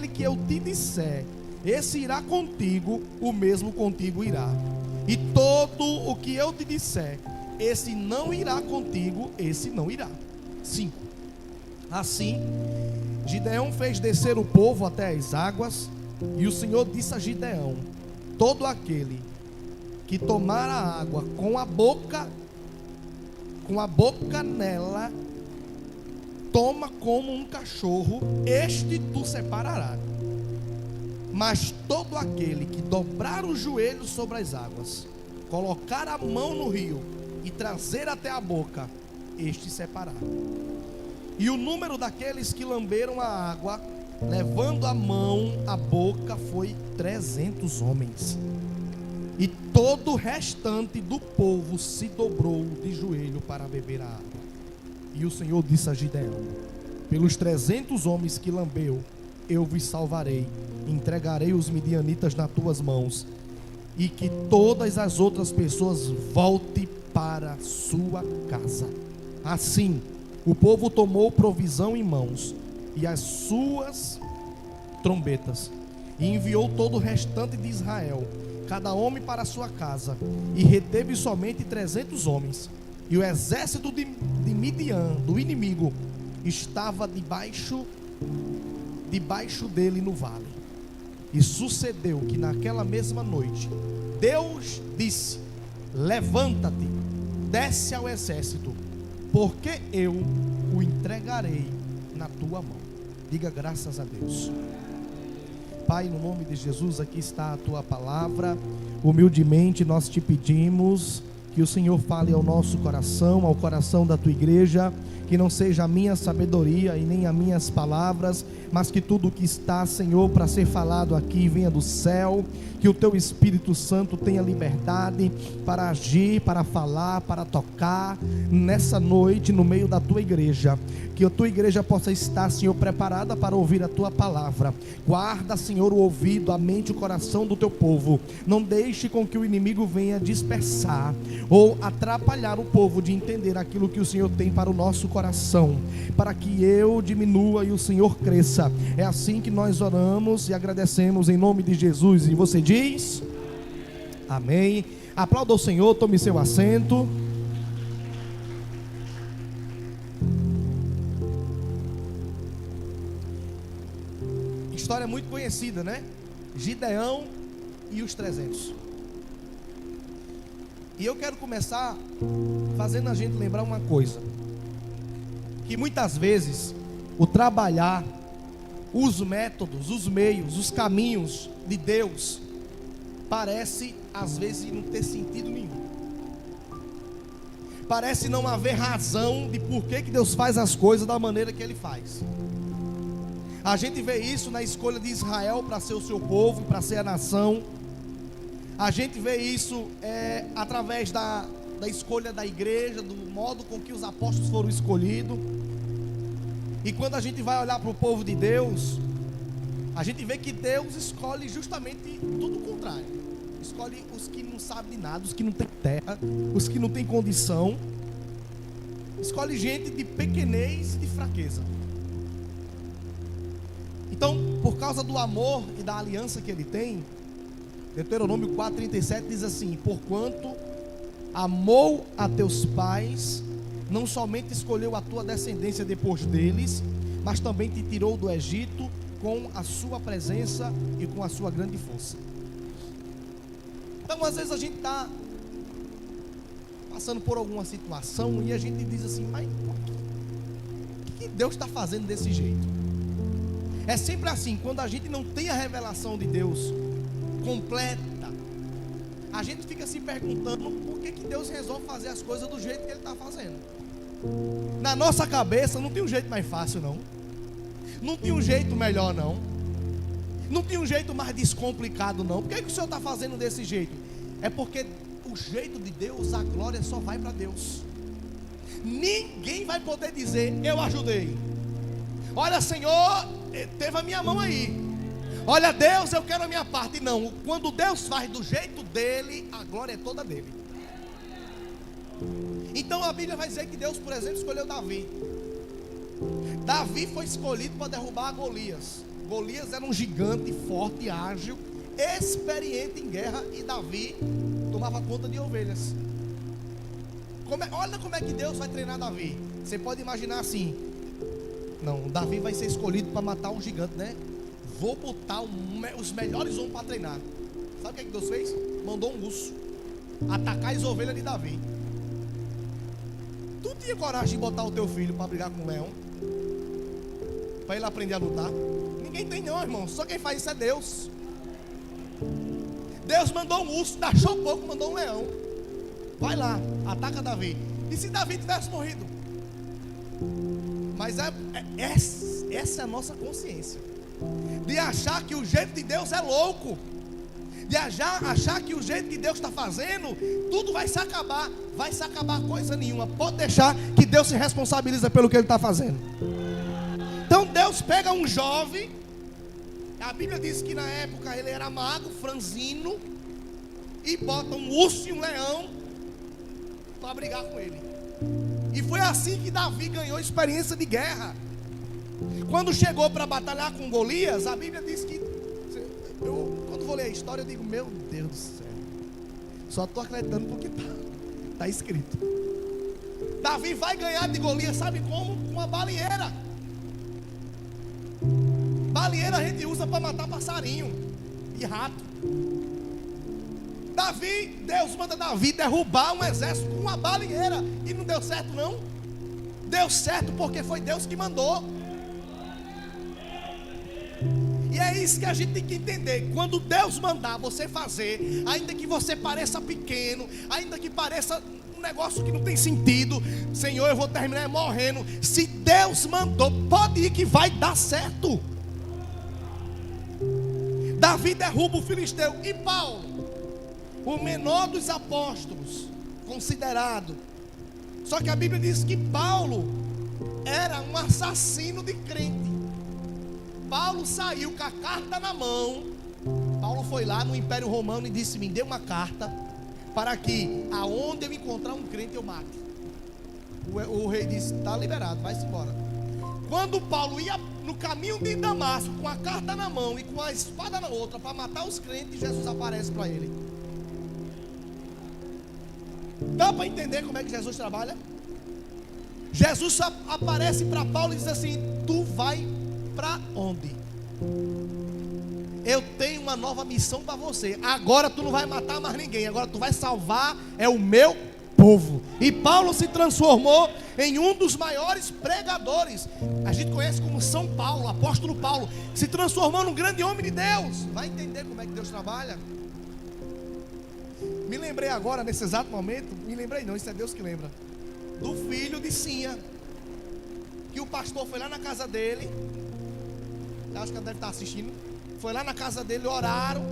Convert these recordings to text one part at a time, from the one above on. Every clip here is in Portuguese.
aquele que eu te disser, esse irá contigo, o mesmo contigo irá. E todo o que eu te disser, esse não irá contigo, esse não irá. 5. Assim, Gideão fez descer o povo até as águas, e o Senhor disse a Gideão: todo aquele que tomar a água com a boca nela, toma como um cachorro, este tu separará. Mas todo aquele que dobrar os joelhos sobre as águas, colocar a mão no rio e trazer até a boca, este separará. E o número daqueles que lamberam a água, levando a mão à boca, foi 300 homens. E todo o restante do povo se dobrou de joelho para beber a água. E o Senhor disse a Gideão: pelos 300 homens que lambeu, eu vos salvarei, entregarei os midianitas nas tuas mãos, e que todas as outras pessoas voltem para sua casa. Assim, o povo tomou provisão em mãos e as suas trombetas, e enviou todo o restante de Israel, cada homem para a sua casa, e reteve somente 300 homens. E o exército de Midian, do inimigo, estava debaixo dele no vale. E sucedeu que naquela mesma noite, Deus disse: levanta-te, desce ao exército, porque eu o entregarei na tua mão. Diga graças a Deus. Pai, no nome de Jesus, aqui está a tua palavra. Humildemente nós te pedimos que o Senhor fale ao nosso coração, ao coração da tua igreja, que não seja a minha sabedoria e nem as minhas palavras, mas que tudo o que está, Senhor, para ser falado aqui venha do céu, que o teu Espírito Santo tenha liberdade para agir, para falar, para tocar nessa noite no meio da tua igreja, que a tua igreja possa estar, Senhor, preparada para ouvir a tua palavra. Guarda, Senhor, o ouvido, a mente e o coração do teu povo. Não deixe com que o inimigo venha dispersar ou atrapalhar o povo de entender aquilo que o Senhor tem para o nosso coração, para que eu diminua e o Senhor cresça. É assim que nós oramos e agradecemos em nome de Jesus. E você diz amém. Aplauda o Senhor, tome seu assento. História muito conhecida, né? Gideão e os 300. E eu quero começar fazendo a gente lembrar uma coisa, que muitas vezes o trabalhar, os métodos, os meios, os caminhos de Deus parece às vezes não ter sentido nenhum. Parece não haver razão de por que Deus faz as coisas da maneira que Ele faz. A gente vê isso na escolha de Israel para ser o seu povo, para ser a nação. A gente vê isso através da escolha da igreja, do modo com que os apóstolos foram escolhidos. E quando a gente vai olhar para o povo de Deus, a gente vê que Deus escolhe justamente tudo o contrário. Escolhe os que não sabem de nada, os que não têm terra, os que não têm condição. Escolhe gente de pequenez e de fraqueza. Então, por causa do amor e da aliança que Ele tem, Deuteronômio 4:37 diz assim: porquanto amou a teus pais, não somente escolheu a tua descendência depois deles, mas também te tirou do Egito com a sua presença e com a sua grande força. Então às vezes a gente está passando por alguma situação e a gente diz assim: mas o que Deus está fazendo desse jeito? É sempre assim, quando a gente não tem a revelação de Deus completa, a gente fica se perguntando por que Deus resolve fazer as coisas do jeito que Ele está fazendo. Na nossa cabeça não tem um jeito mais fácil não, não tem um jeito melhor não, não tem um jeito mais descomplicado não. Por que o Senhor está fazendo desse jeito? É porque o jeito de Deus, a glória só vai para Deus. Ninguém vai poder dizer: eu ajudei, olha Senhor, teve a minha mão aí, olha Deus, eu quero a minha parte. Não, quando Deus faz do jeito dele, a glória é toda dele. Então a Bíblia vai dizer que Deus, por exemplo, escolheu Davi. Davi foi escolhido para derrubar Golias. Golias era um gigante forte, ágil, experiente em guerra, e Davi tomava conta de ovelhas. Olha como é que Deus vai treinar Davi. Você pode imaginar assim: não, Davi vai ser escolhido para matar um gigante, né? Vou botar os melhores homens para treinar. Sabe o que é que Deus fez? Mandou um urso atacar as ovelhas de Davi. Tu tinha coragem de botar o teu filho para brigar com o leão? Para ele aprender a lutar? Ninguém tem não, irmão. Só quem faz isso é Deus. Deus mandou um urso, achou pouco, mandou um leão. Vai lá, ataca Davi. E se Davi tivesse morrido? Mas essa é a nossa consciência, de achar que o jeito de Deus é louco, de achar que o jeito que Deus está fazendo, tudo vai se acabar. Vai se acabar coisa nenhuma. Pode deixar que Deus se responsabiliza pelo que Ele está fazendo. Então Deus pega um jovem, a Bíblia diz que na época ele era magro, franzino, e bota um urso e um leão para brigar com ele. E foi assim que Davi ganhou experiência de guerra. Quando chegou para batalhar com Golias, a Bíblia diz que, quando vou ler a história, eu digo: meu Deus do céu, só estou acreditando porque está escrito. Davi vai ganhar de Golias, sabe como? Com uma baleeira. Baleeira a gente usa para matar passarinho e rato. Deus manda Davi derrubar um exército com uma baleeira, e não deu certo não. Deu certo porque foi Deus que mandou. E é isso que a gente tem que entender. Quando Deus mandar você fazer, ainda que você pareça pequeno, ainda que pareça um negócio que não tem sentido, Senhor, eu vou terminar morrendo. Se Deus mandou, pode ir que vai dar certo. Davi derruba o filisteu. E Paulo, o menor dos apóstolos, considerado. Só que a Bíblia diz que Paulo era um assassino de crente. Paulo saiu com a carta na mão. Paulo foi lá no Império Romano e disse: me dê uma carta para que aonde eu encontrar um crente eu mate. O rei disse: está liberado, vai-se embora. Quando Paulo ia no caminho de Damasco com a carta na mão e com a espada na outra para matar os crentes, Jesus aparece para ele. Dá para entender como é que Jesus trabalha? Jesus aparece para Paulo e diz assim: tu vai para onde? Eu tenho uma nova missão para você. Agora tu não vai matar mais ninguém, agora tu vai salvar o meu povo. E Paulo se transformou em um dos maiores pregadores. A gente conhece como São Paulo, apóstolo Paulo. Se transformou num grande homem de Deus. Vai entender como é que Deus trabalha? Me lembrei agora, nesse exato momento, me lembrei não, isso é Deus que lembra, do filho de Sinha, que o pastor foi lá na casa dele, acho que ele deve estar assistindo, foi lá na casa dele, oraram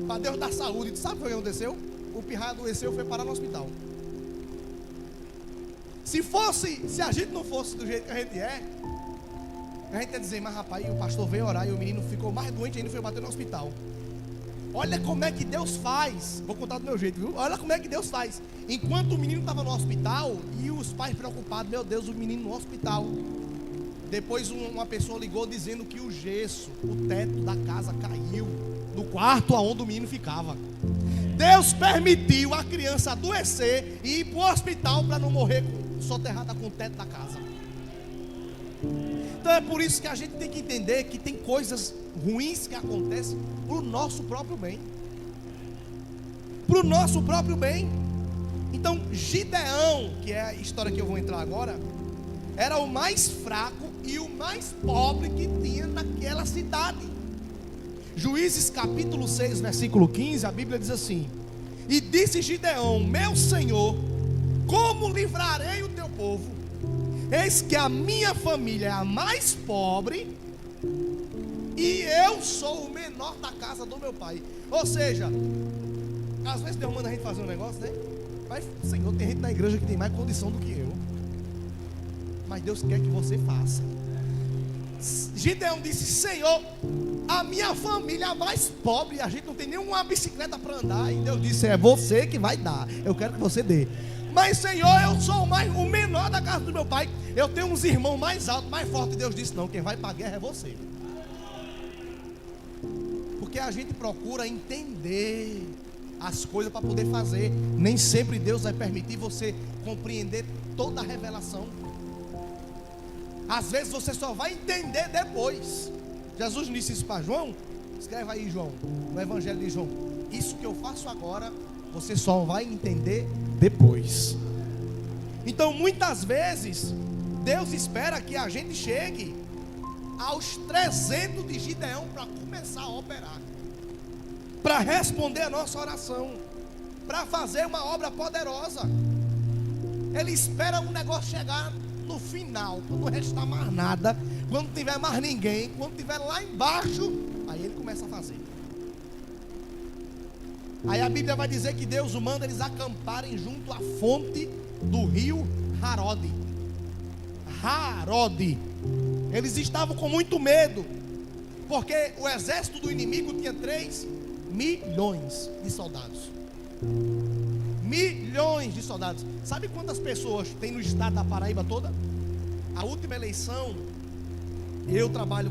para Deus dar saúde. Sabe o que aconteceu? O pirraia adoeceu e foi parar no hospital. Se a gente não fosse do jeito que a gente ia dizer: mas rapaz, o pastor veio orar e o menino ficou mais doente ainda, foi bater no hospital. Olha como é que Deus faz. Vou contar do meu jeito, viu? Olha como é que Deus faz. Enquanto o menino estava no hospital e os pais preocupados: meu Deus, o menino no hospital. Depois uma pessoa ligou dizendo que o gesso, o teto da casa caiu no quarto onde o menino ficava. Deus permitiu a criança adoecer e ir para o hospital para não morrer soterrada com o teto da casa. Então é por isso que a gente tem que entender que tem coisas ruins que acontecem para o nosso próprio bem. Para o nosso próprio bem. Então Gideão, que é a história que eu vou entrar agora, era o mais fraco e o mais pobre que tinha naquela cidade. Juízes capítulo 6, versículo 15, a Bíblia diz assim: e disse Gideão: meu Senhor, como livrarei o teu povo? Eis que a minha família é a mais pobre e eu sou o menor da casa do meu pai. Ou seja, às vezes Deus manda a gente fazer um negócio, né? Mas Senhor, tem gente na igreja que tem mais condição do que eu, mas Deus quer que você faça. Gideão disse: Senhor, a minha família é mais pobre, a gente não tem nenhuma bicicleta para andar. E Deus disse: é você que vai dar, eu quero que você dê. Mas Senhor, eu sou o menor da casa do meu pai, eu tenho uns irmãos mais altos, mais fortes. E Deus disse: não, quem vai para a guerra é você. a gente procura entender as coisas para poder fazer. Nem sempre Deus vai permitir você compreender toda a revelação. Às vezes você só vai entender depois. Jesus disse isso para João. Escreve aí, João, no Evangelho de João: isso que eu faço agora, você só vai entender depois. Então muitas vezes Deus espera que a gente chegue aos 300 de Gideão para começar a operar, para responder a nossa oração, para fazer uma obra poderosa. Ele espera o negócio chegar no final, quando não restar mais nada, quando não tiver mais ninguém, quando estiver lá embaixo, aí ele começa a fazer. Aí a Bíblia vai dizer que Deus manda eles acamparem junto à fonte do rio Harode. Eles estavam com muito medo, porque o exército do inimigo tinha 3 milhões de soldados. Milhões de soldados. Sabe quantas pessoas tem no estado da Paraíba toda? A última eleição, eu trabalho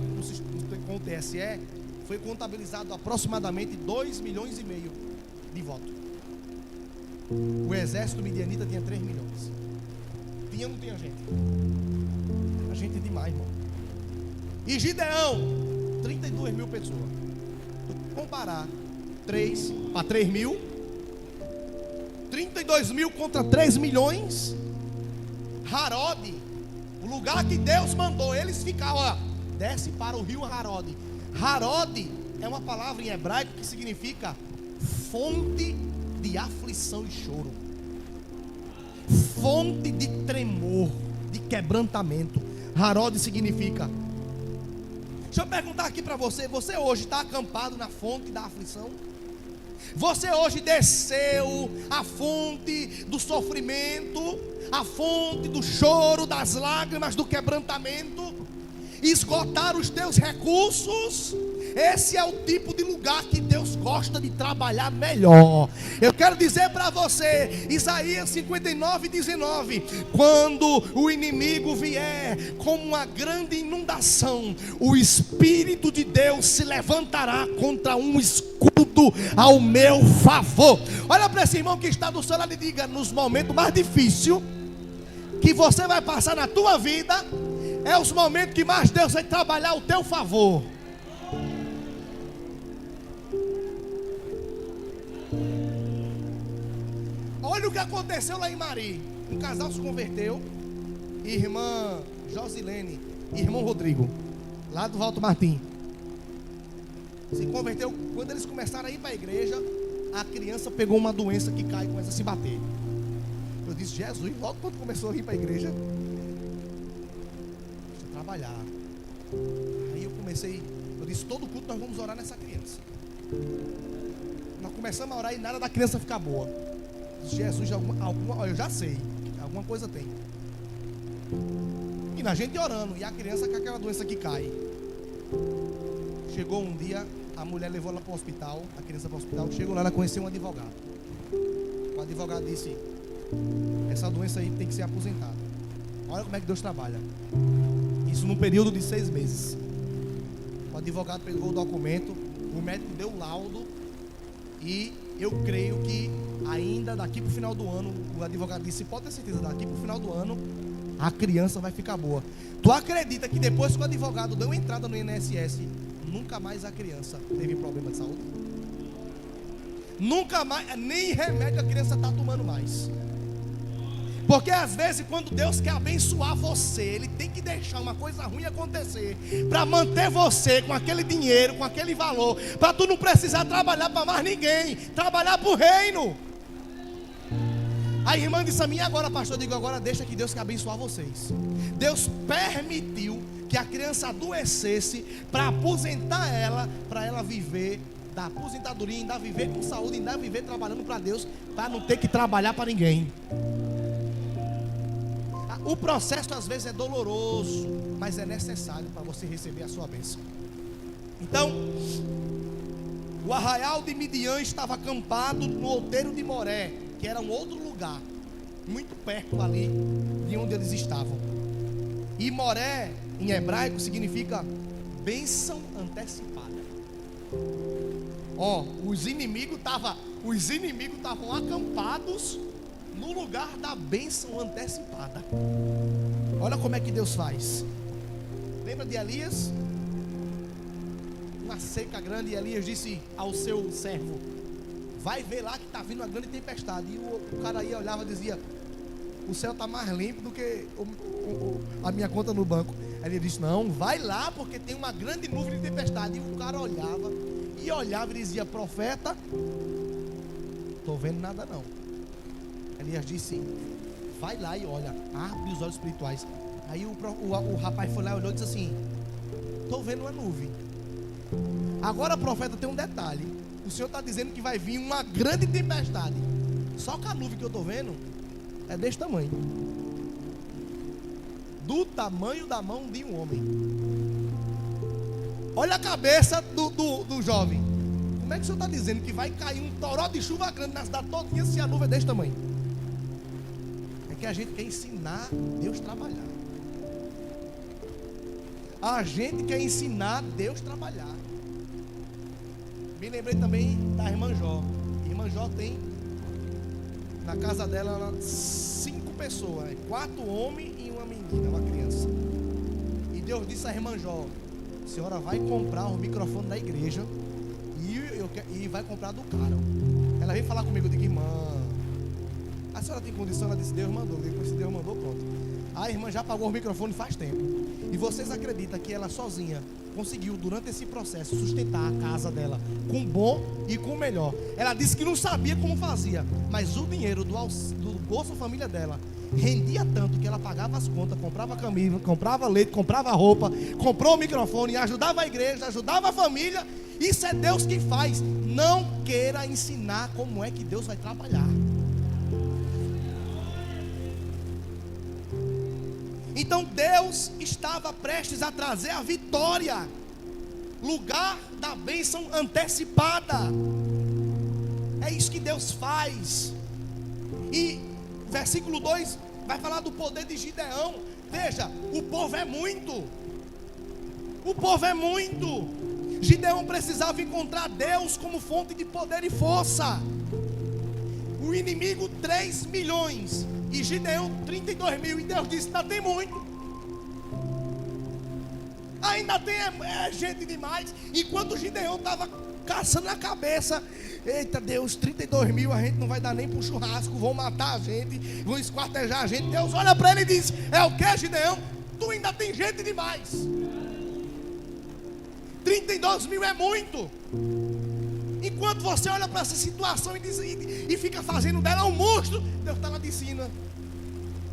com o TSE, foi contabilizado aproximadamente 2,5 milhões de votos. O exército midianita tinha 3 milhões. Tinha ou não tinha gente? Era gente demais, irmão. E Gideão, 32 mil pessoas. Comparar 3 para 3 mil, 32 mil contra 3 milhões. Harode, o lugar que Deus mandou eles ficar, ó, desce para o rio Harode. Harode é uma palavra em hebraico que significa fonte de aflição e choro, fonte de tremor, de quebrantamento. Harode significa. Deixa eu perguntar aqui para você: você hoje está acampado na fonte da aflição? Você hoje desceu a fonte do sofrimento, a fonte do choro, das lágrimas, do quebrantamento, esgotar os teus recursos? Esse é o tipo de lugar que Deus gosta de trabalhar melhor. Eu quero dizer para você, Isaías 59:19: quando o inimigo vier como uma grande inundação, o Espírito de Deus se levantará contra um escudo ao meu favor. Olha para esse irmão que está do seu lado e diga: nos momentos mais difíceis que você vai passar na tua vida, é os momentos que mais Deus vai trabalhar ao teu favor. Olha o que aconteceu lá em Mari. Um casal se converteu, irmã Josilene e irmão Rodrigo, lá do Valdo Martim. Se converteu. Quando eles começaram a ir para a igreja, a criança pegou uma doença que cai e começa a se bater. Eu disse: Jesus, logo quando começou a ir para a igreja, deixa eu trabalhar. Aí eu disse: todo culto nós vamos orar nessa criança. Nós começamos a orar e nada da criança ficar boa. Jesus, eu já sei, alguma coisa tem. E na gente orando, e a criança com aquela doença que cai. Chegou um dia, a mulher levou ela para o hospital, a criança para o hospital. Chegou lá, ela conheceu um advogado. O advogado disse: essa doença aí tem que ser aposentada. Olha como é que Deus trabalha. Isso num período de 6 meses. O advogado pegou o documento, o médico deu o laudo, e eu creio que ainda daqui para o final do ano, o advogado disse: pode ter certeza, daqui para o final do ano a criança vai ficar boa. Tu acredita que depois que o advogado deu entrada no INSS, nunca mais a criança teve problema de saúde? Nunca mais, nem remédio a criança está tomando mais. Porque às vezes quando Deus quer abençoar você, Ele tem que deixar uma coisa ruim acontecer para manter você com aquele dinheiro, com aquele valor, para tu não precisar trabalhar para mais ninguém, trabalhar para o reino. A irmã disse a mim: agora pastor, eu digo: agora deixa que Deus quer abençoar vocês. Deus permitiu que a criança adoecesse para aposentar ela, para ela viver da aposentadoria, ainda viver com saúde, ainda viver trabalhando para Deus, para não ter que trabalhar para ninguém. O processo às vezes é doloroso, mas é necessário para você receber a sua bênção. Então, o arraial de Midian estava acampado no outeiro de Moré, que era um outro lugar, muito perto ali de onde eles estavam. E Moré, em hebraico, significa bênção antecipada. Os inimigos estavam acampados no lugar da bênção antecipada. Olha como é que Deus faz. Lembra de Elias? Uma seca grande, e Elias disse ao seu servo: vai ver lá que está vindo uma grande tempestade. E o cara aí olhava e dizia: o céu está mais limpo do que a minha conta no banco. Aí ele disse: não, vai lá porque tem uma grande nuvem de tempestade. E o cara olhava e dizia: profeta, estou vendo nada não. Elias disse: vai lá e olha, abre os olhos espirituais. Aí o rapaz foi lá e olhou e disse assim: estou vendo uma nuvem. Agora, profeta, tem um detalhe. O senhor está dizendo que vai vir uma grande tempestade, só que a nuvem que eu estou vendo é desse tamanho, do tamanho da mão de um homem. Olha a cabeça do jovem. Como é que o senhor está dizendo que vai cair um toró de chuva grande na cidade todinha se a nuvem é desse tamanho? É que a gente quer ensinar Deus a trabalhar. A gente quer ensinar Deus a trabalhar. Me lembrei também da irmã Jó. A irmã Jó tem na casa dela 5 pessoas, 4 homens e uma menina, uma criança. E Deus disse à irmã Jó: a senhora vai comprar o microfone da igreja e vai comprar do cara. Ela veio falar comigo, eu digo: irmã, a senhora tem condição? Ela disse: Deus mandou. Depois se Deus mandou, pronto. A irmã já pagou o microfone faz tempo. E vocês acreditam que ela sozinha conseguiu, durante esse processo, sustentar a casa dela com o bom e com o melhor? Ela disse que não sabia como fazia, mas o dinheiro do Bolsa Família dela rendia tanto que ela pagava as contas, comprava camisa, comprava leite, comprava roupa, comprou o microfone, ajudava a igreja, ajudava a família. Isso é Deus que faz. Não queira ensinar como é que Deus vai trabalhar. Então Deus estava prestes a trazer a vitória, lugar da bênção antecipada. É isso que Deus faz. E versículo 2 vai falar do poder de Gideão. Veja, o povo é muito. O povo é muito. Gideão precisava encontrar Deus como fonte de poder e força. O inimigo 3 milhões e Gideão 32 mil. E Deus disse: ainda tem muito, ainda tem gente demais. Enquanto Gideão estava caçando a cabeça: eita Deus, 32 mil, a gente não vai dar nem para o churrasco, vão matar a gente, vão esquartejar a gente. Deus olha para ele e diz: é o que, Gideão? Tu ainda tem gente demais. 32 mil é muito. Enquanto você olha para essa situação e fica fazendo dela um monstro, Deus está lá de cima: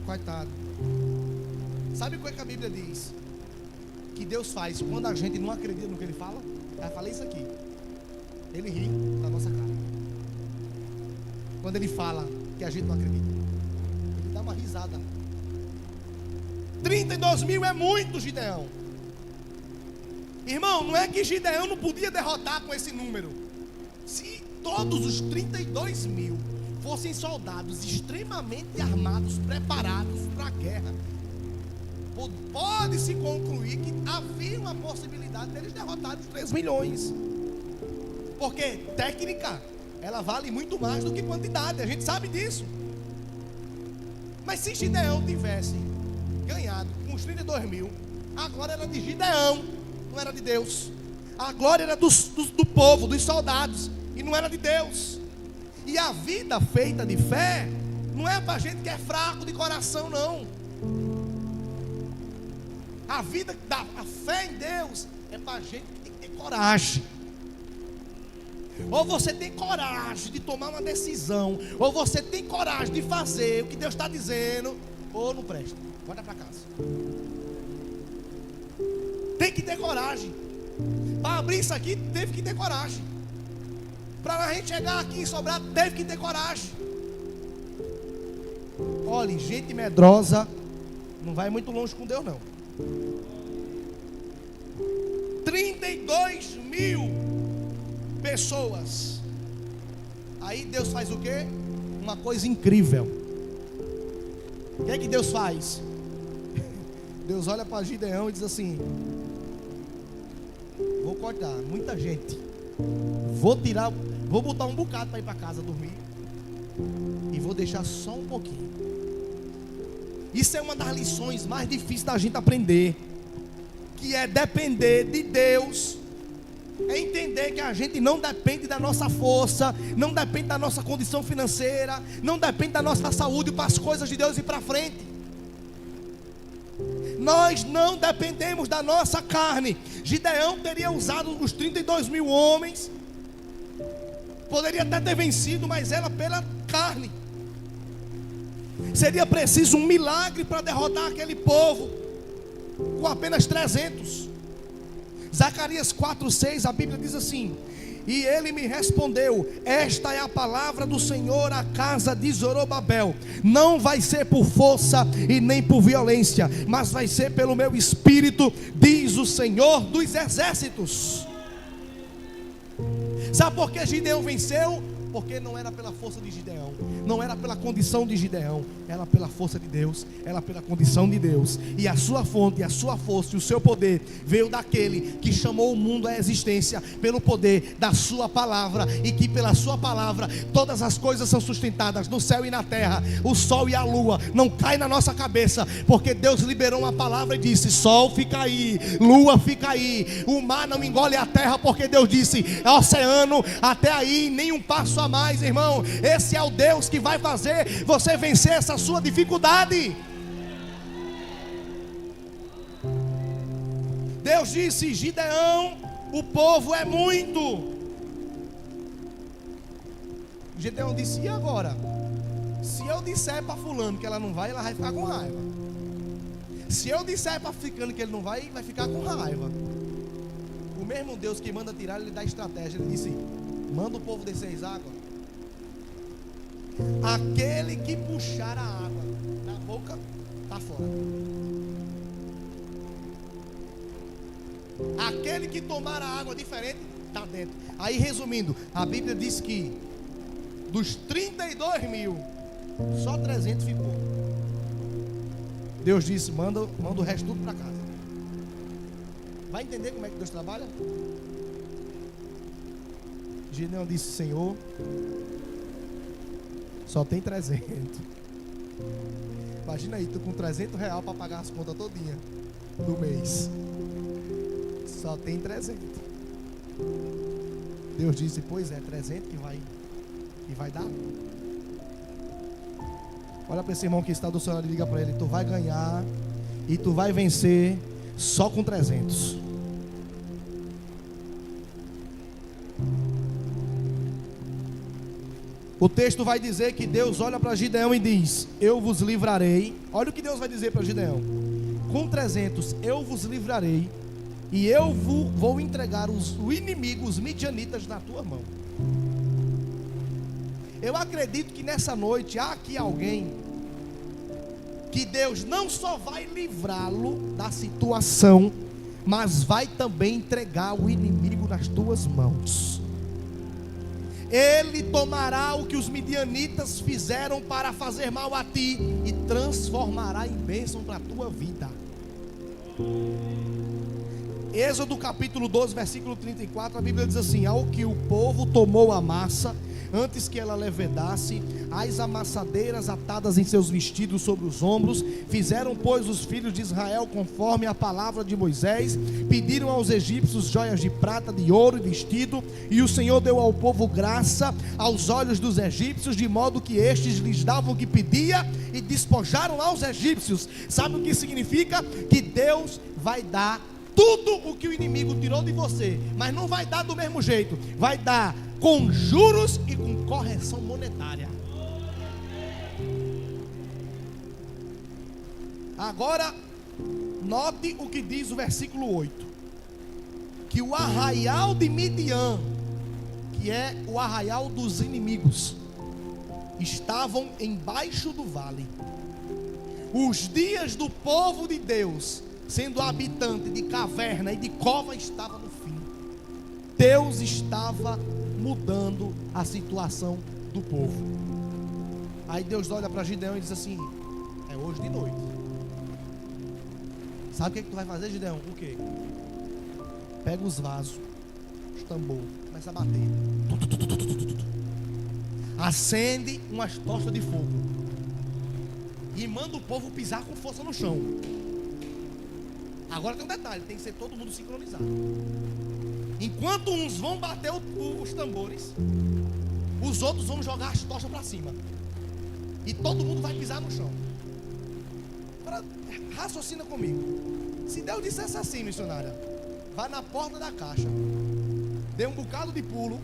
coitado. Sabe o que a Bíblia diz? Que Deus faz quando a gente não acredita no que Ele fala? Eu falei isso aqui. Ele ri da nossa cara. Quando Ele fala que a gente não acredita, Ele dá uma risada. 32 mil é muito, Gideão. Irmão, não é que Gideão não podia derrotar com esse número. Se todos os 32 mil fossem soldados extremamente armados, preparados para a guerra, pode-se concluir que havia uma possibilidade deles derrotarem os 3 milhões. Porque técnica, ela vale muito mais do que quantidade, a gente sabe disso. Mas se Gideão tivesse ganhado com os 32 mil, a glória era de Gideão, não era de Deus. A glória era do povo, dos soldados, e não era de Deus. E a vida feita de fé não é para gente que é fraco de coração, não. A fé em Deus é para gente que tem que ter coragem. Ou você tem coragem de tomar uma decisão, ou você tem coragem de fazer o que Deus está dizendo, ou não presta, volta para casa. Tem que ter coragem. Para abrir isso aqui, teve que ter coragem. Para a gente chegar aqui em Sobrado, teve que ter coragem. Olha, gente medrosa não vai muito longe com Deus, não. 32 mil pessoas. Aí Deus faz o quê? Uma coisa incrível. O que é que Deus faz? Deus olha para Gideão e diz assim: vou cortar muita gente, vou botar um bocado para ir para casa dormir e vou deixar só um pouquinho. Isso é uma das lições mais difíceis da gente aprender, que é depender de Deus. É entender que a gente não depende da nossa força, não depende da nossa condição financeira, não depende da nossa saúde para as coisas de Deus ir para frente. Nós não dependemos da nossa carne. Gideão teria usado os 32 mil homens, poderia até ter vencido, mas era pela carne. Seria preciso um milagre para derrotar aquele povo com apenas 300. Zacarias 4:6, a Bíblia diz assim: e ele me respondeu: esta é a palavra do Senhor à casa de Zorobabel, não vai ser por força e nem por violência, mas vai ser pelo meu espírito, diz o Senhor dos exércitos. Sabe por que Gideão venceu? Porque não era pela força de Gideão, não era pela condição de Gideão, era pela força de Deus, era pela condição de Deus. E a sua fonte, a sua força e o seu poder veio daquele que chamou o mundo à existência pelo poder da sua palavra, e que pela sua palavra todas as coisas são sustentadas no céu e na terra. O sol e a lua não caem na nossa cabeça, porque Deus liberou uma palavra e disse: sol fica aí, lua fica aí, o mar não engole a terra, porque Deus disse: oceano até aí, nenhum passo a mais, irmão. Esse é o Deus que vai fazer você vencer essa sua dificuldade. Deus disse: Gideão, o povo é muito. Gideão disse: e agora? Se eu disser para fulano que ela não vai, ela vai ficar com raiva. Se eu disser para ficando que ele não vai, vai ficar com raiva. O mesmo Deus que manda tirar, ele dá estratégia. Ele disse: manda o povo descer as águas. Aquele que puxar a água da boca está fora. Aquele que tomar a água diferente está dentro. Aí, resumindo, a Bíblia diz que dos 32 mil, só 300 ficou. Deus disse: manda o resto tudo para casa. Vai entender como é que Deus trabalha? Gideão disse: Senhor, só tem 300. Imagina aí, tu com 300 reais para pagar as contas todinha do mês. Só tem 300. Deus disse: pois é, 300 que vai dar. Olha para esse irmão que está do seu lado e liga para ele: tu vai ganhar e tu vai vencer só com 300. O texto vai dizer que Deus olha para Gideão e diz: eu vos livrarei. Olha o que Deus vai dizer para Gideão: com 300 eu vos livrarei, e eu vou entregar o inimigo, os midianitas, na tua mão. Eu acredito que nessa noite há aqui alguém que Deus não só vai livrá-lo da situação, mas vai também entregar o inimigo nas tuas mãos. Ele tomará o que os midianitas fizeram para fazer mal a ti e transformará em bênção para a tua vida. Êxodo capítulo 12, versículo 34, a Bíblia diz assim: ao que o povo tomou a massa, antes que ela levedasse, as amassadeiras atadas em seus vestidos sobre os ombros, fizeram pois os filhos de Israel conforme a palavra de Moisés, pediram aos egípcios joias de prata, de ouro e vestido, e o Senhor deu ao povo graça aos olhos dos egípcios, de modo que estes lhes davam o que pedia e despojaram aos egípcios. Sabe o que significa? Que Deus vai dar tudo o que o inimigo tirou de você, mas não vai dar do mesmo jeito, vai dar com juros e com correção monetária. Agora, note o que diz o versículo 8: que o arraial de Midian, que é o arraial dos inimigos, estavam embaixo do vale. Os dias do povo de Deus, sendo habitante de caverna e de cova, estava no fim. Deus estava mudando a situação do povo. Aí Deus olha para Gideão e diz assim: é hoje de noite. Sabe o que tu vai fazer, Gideão? O quê? Pega os vasos, tambor, começa a bater. Acende umas tochas de fogo e manda o povo pisar com força no chão. Agora tem um detalhe, tem que ser todo mundo sincronizado. Enquanto uns vão bater os tambores, os outros vão jogar as tochas para cima. E todo mundo vai pisar no chão. Agora, raciocina comigo. Se Deus dissesse assim, missionária, vá na porta da caixa, dê um bocado de pulo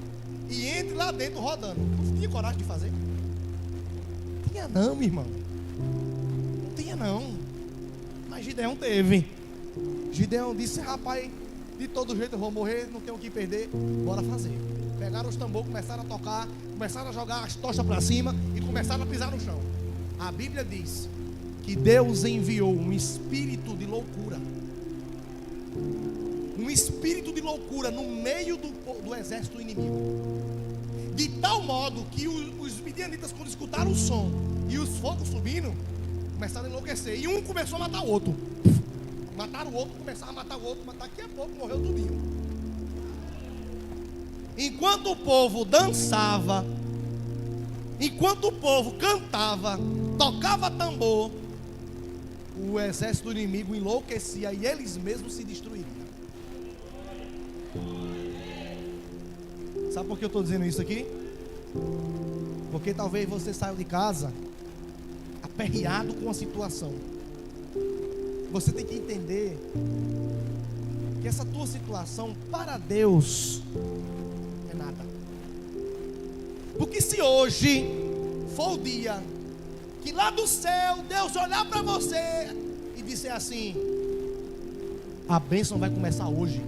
e entre lá dentro rodando. Tu tinha coragem de fazer? Não tinha não, meu irmão. Não tinha não. Mas Gideão teve. Gideão disse: rapaz, de todo jeito eu vou morrer, não tenho o que perder, bora fazer. Pegaram os tambores, começaram a tocar, começaram a jogar as tochas para cima e começaram a pisar no chão. A Bíblia diz que Deus enviou um espírito de loucura. Um espírito de loucura no meio do exército inimigo. De tal modo que os midianitas, quando escutaram o som e os fogos subindo, começaram a enlouquecer. E um começou a matar o outro. Mataram o outro, começaram a matar o outro, mas daqui a pouco morreu tudinho. Enquanto o povo dançava, enquanto o povo cantava, tocava tambor, o exército do inimigo enlouquecia e eles mesmos se destruiriam. Sabe por que eu estou dizendo isso aqui? Porque talvez você saiu de casa aperreado com a situação. Você tem que entender que essa tua situação para Deus é nada. Porque se hoje for o dia que lá do céu Deus olhar para você e disser assim: a bênção vai começar hoje,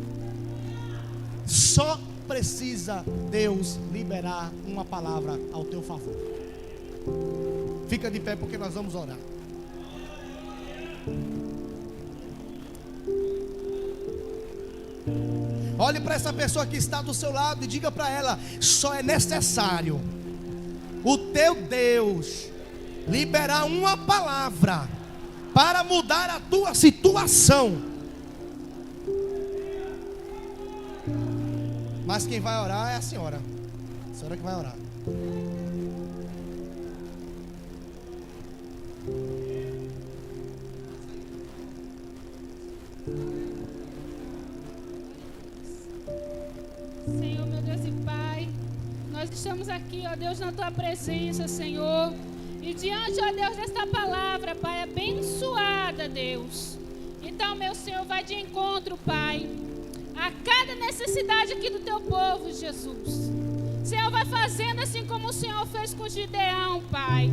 só precisa Deus liberar uma palavra ao teu favor. Fica de pé porque nós vamos orar. Olhe para essa pessoa que está do seu lado e diga para ela: só é necessário o teu Deus liberar uma palavra para mudar a tua situação. Mas quem vai orar é a senhora. A senhora que vai orar. Senhor, meu Deus e Pai, nós estamos aqui, ó Deus, na Tua presença, Senhor, e diante, ó Deus, desta palavra, Pai, abençoada, Deus. Então, meu Senhor, vai de encontro, Pai, a cada necessidade aqui do Teu povo, Jesus. Senhor, vai fazendo assim como o Senhor fez com Gideão, Pai.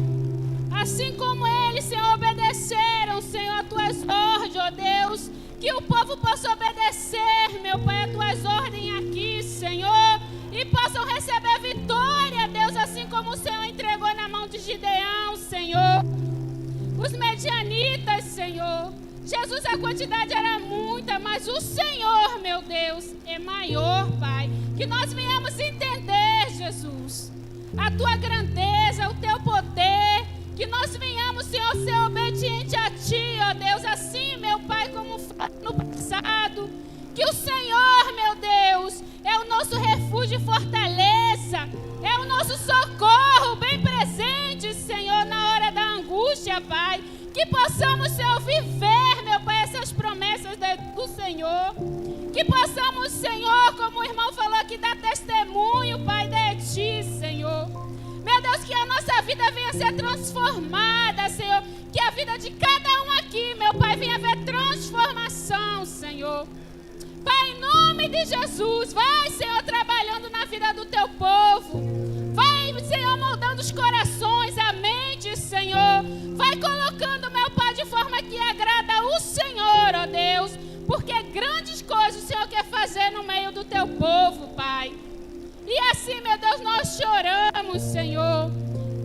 Assim como eles, Senhor, obedeceram, Senhor, a Tuas ordens, ó Deus, que o povo possa obedecer, meu Pai, a Tuas ordens aqui, Senhor, e possam receber vitória, Deus, assim como o Senhor entregou na mão de Gideão, Senhor. Os medianitas, Senhor, Jesus, a quantidade era muita, mas o Senhor, meu Deus, é maior, Pai. Que nós venhamos entender, Jesus, a Tua grandeza, o Teu poder. Que nós venhamos, Senhor, ser obediente a Ti, ó Deus, assim, meu Pai, como foi no passado. Que o Senhor, meu Deus, é o nosso refúgio e fortaleza, é o nosso socorro bem presente, Senhor, na hora da angústia, Pai. Que possamos, Senhor, viver, meu Pai, essas promessas do Senhor. Que possamos, Senhor, como o irmão falou aqui, dar testemunho, Pai, de Ti, Senhor. Meu Deus, que a nossa vida venha ser transformada, Senhor. Que a vida de cada um aqui, meu Pai, venha ver transformação, Senhor. Pai, em nome de Jesus, vai, Senhor, trabalhando na vida do Teu povo. Vai, Senhor, moldando os corações, a mente, Senhor. Vai colocando, meu Pai, de forma que agrada o Senhor, ó Deus. Porque grandes coisas o Senhor quer fazer no meio do Teu povo, Pai. E assim, meu Deus, nós choramos, Senhor.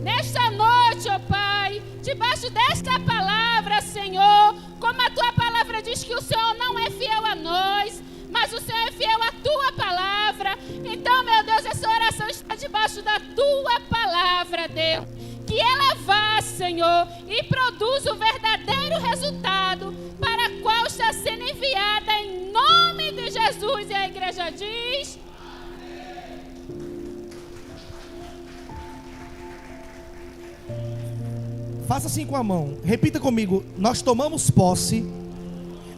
Nesta noite, ó Pai, debaixo desta palavra, Senhor, como a Tua palavra diz que o Senhor não é fiel a nós, mas o Senhor é fiel à Tua palavra. Então, meu Deus, essa oração está debaixo da Tua palavra, Deus. Que ela vá, Senhor, e produza o verdadeiro resultado para a qual está sendo enviada, em nome de Jesus. E a igreja diz... Faça assim com a mão. Repita comigo. Nós tomamos posse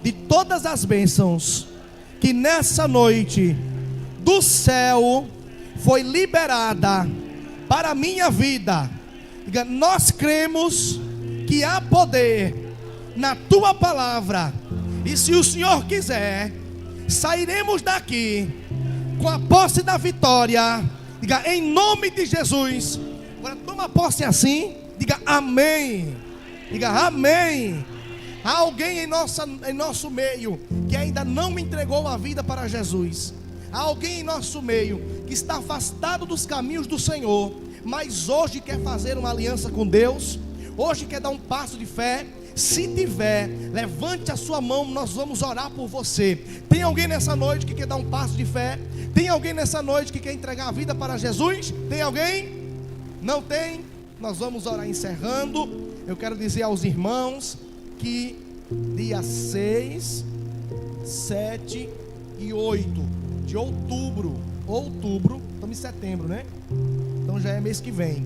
de todas as bênçãos que nessa noite do céu foi liberada para a minha vida. Diga, nós cremos que há poder na tua palavra. E se o Senhor quiser, sairemos daqui com a posse da vitória. Diga, em nome de Jesus. Agora toma posse assim. Diga amém. Diga amém. Há alguém em nosso meio que ainda não entregou a vida para Jesus. Há alguém em nosso meio que está afastado dos caminhos do Senhor, mas hoje quer fazer uma aliança com Deus. Hoje quer dar um passo de fé. Se tiver, levante a sua mão, nós vamos orar por você. Tem alguém nessa noite que quer dar um passo de fé? Tem alguém nessa noite que quer entregar a vida para Jesus? Tem alguém? Não tem? Nós vamos orar encerrando. Eu quero dizer aos irmãos que dia 6, 7 e 8 de outubro, estamos em setembro, né? Então já é mês que vem,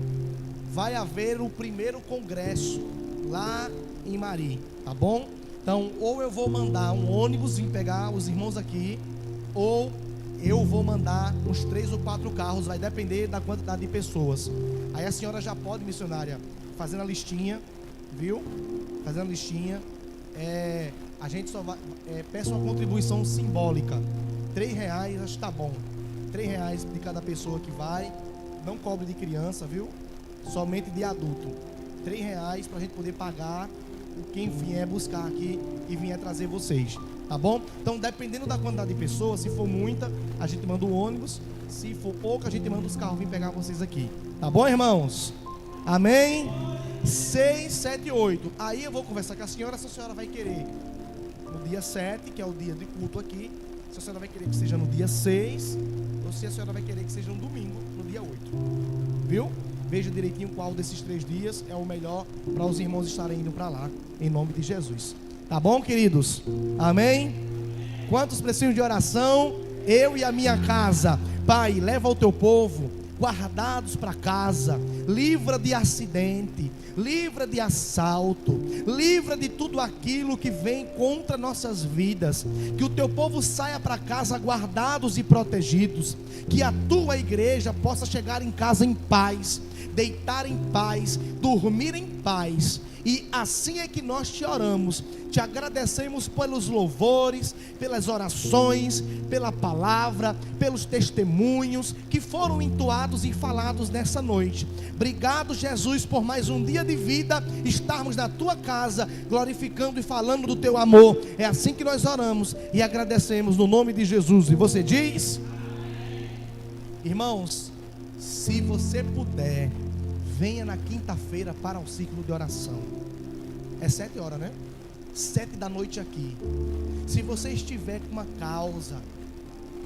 vai haver o primeiro congresso lá em Mari, tá bom? Então, ou eu vou mandar um ônibus vir pegar os irmãos aqui, ou eu vou mandar uns 3 ou 4 carros, vai depender da quantidade de pessoas. Aí a senhora já pode, missionária, fazendo a listinha, viu? Fazendo a listinha. A gente só vai, peça uma contribuição simbólica, R$3, acho que tá bom. R$3 de cada pessoa que vai, não cobre de criança, viu? Somente de adulto. R$3 para a gente poder pagar quem vier buscar aqui e vier trazer vocês, tá bom? Então, dependendo da quantidade de pessoas, se for muita, a gente manda o ônibus. Se for pouco, a gente manda os carros vir pegar vocês aqui, tá bom, irmãos? Amém? 6, 7 e 8. Aí eu vou conversar com a senhora, se a senhora vai querer no dia 7, que é o dia de culto aqui, se a senhora vai querer que seja no dia 6, ou se a senhora vai querer que seja no domingo, no dia 8. Viu? Veja direitinho qual desses 3 dias é o melhor para os irmãos estarem indo para lá, em nome de Jesus. Tá bom, queridos? Amém? Quantos precisam de oração? Eu e a minha casa. Pai, leva o teu povo guardados para casa, livra de acidente, livra de assalto, livra de tudo aquilo que vem contra nossas vidas. Que o teu povo saia para casa guardados e protegidos, que a tua igreja possa chegar em casa em paz, deitar em paz, dormir em paz. E assim é que nós te oramos, te agradecemos pelos louvores, pelas orações, pela palavra, pelos testemunhos que foram entoados e falados nessa noite. Obrigado, Jesus, por mais um dia de vida, estarmos na tua casa, glorificando e falando do teu amor. É assim que nós oramos e agradecemos no nome de Jesus. E você diz? Irmãos, se você puder, venha na quinta-feira para o ciclo de oração. É 7 horas, né? 7 da noite aqui. Se você estiver com uma causa,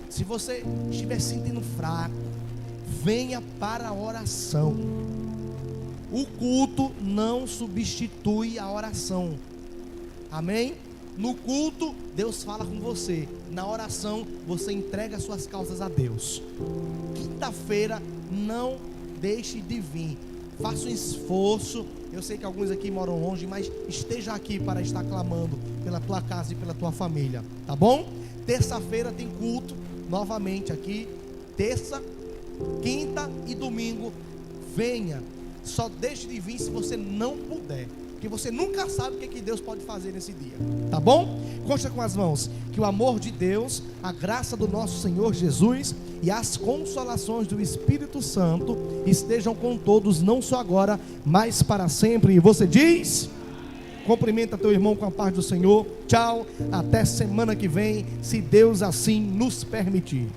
se você estiver sentindo fraco, venha para a oração. O culto não substitui a oração. Amém? No culto, Deus fala com você. Na oração, você entrega as suas causas a Deus. Quinta-feira, não deixe de vir. Faça um esforço. Eu sei que alguns aqui moram longe, mas esteja aqui para estar clamando pela tua casa e pela tua família, tá bom? Terça-feira tem culto novamente aqui. Terça, quinta e domingo. Venha. Só deixe de vir se você não puder, porque você nunca sabe o que Deus pode fazer nesse dia, tá bom? Consta com as mãos que o amor de Deus, a graça do nosso Senhor Jesus e as consolações do Espírito Santo estejam com todos, não só agora, mas para sempre. E você diz? Cumprimenta teu irmão com a paz do Senhor. Tchau, até semana que vem, se Deus assim nos permitir.